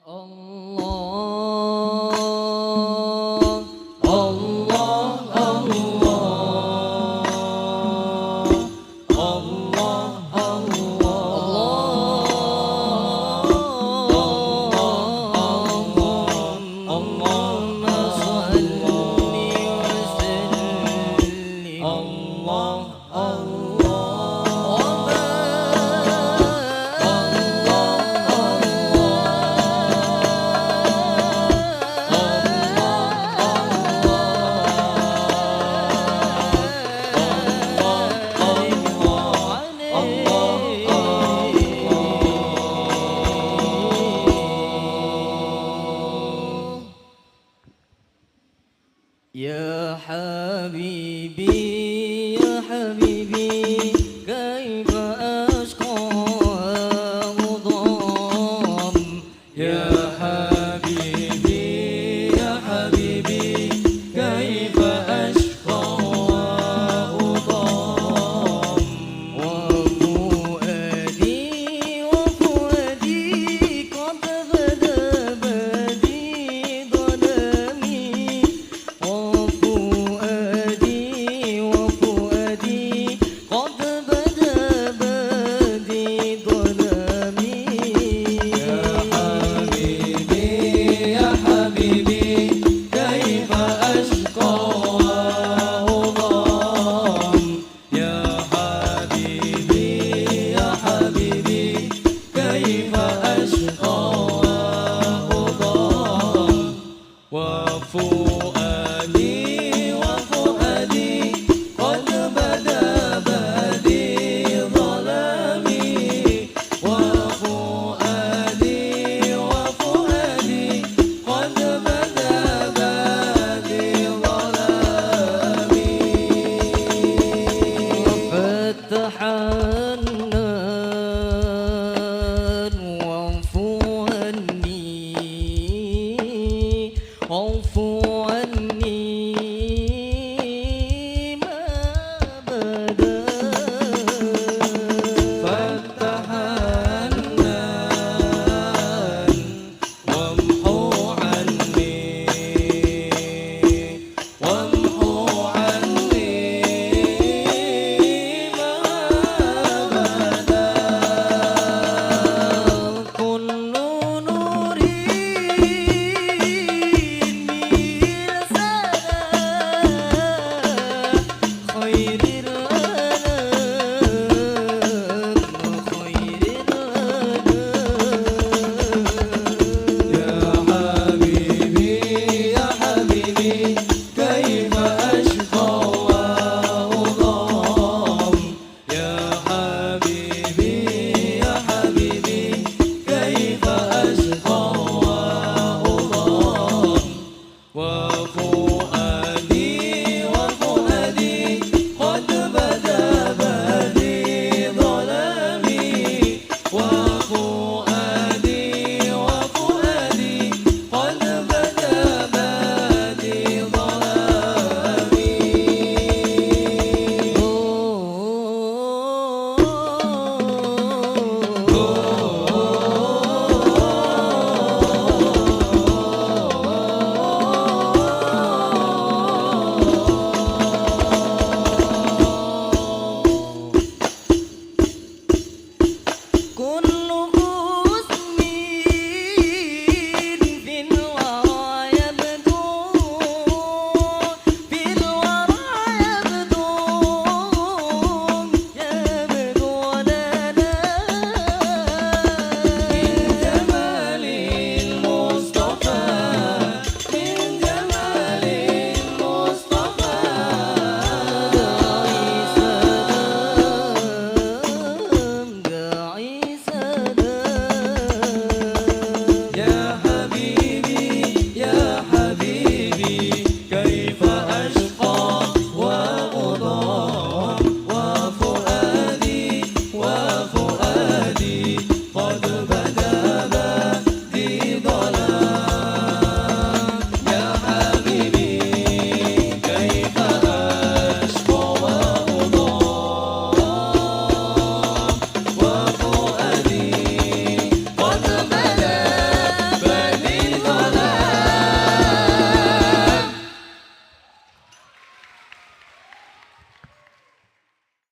Allah, Allah, Allah, Allah, Allahumma shalli wa sallim, Allah, يا حبيبي يا حبيبي كيف أشقى مضام يا حبيبي يا حبيبي كيف أشقى مضام وفؤادي وفؤادي قد بدا بدي ظلامي وفؤادي وفؤادي قد بدا بدي ظلامي يا حبيبي يا حبيبي كيف أشقى وأضام يا حبيبي يا حبيبي كيف أشقى وأضام وفؤادي وفؤادي قد بدا بدي ظلامي وفؤادي وفؤادي قد بدا بدي ظلامي فتح النار واعف عني واعف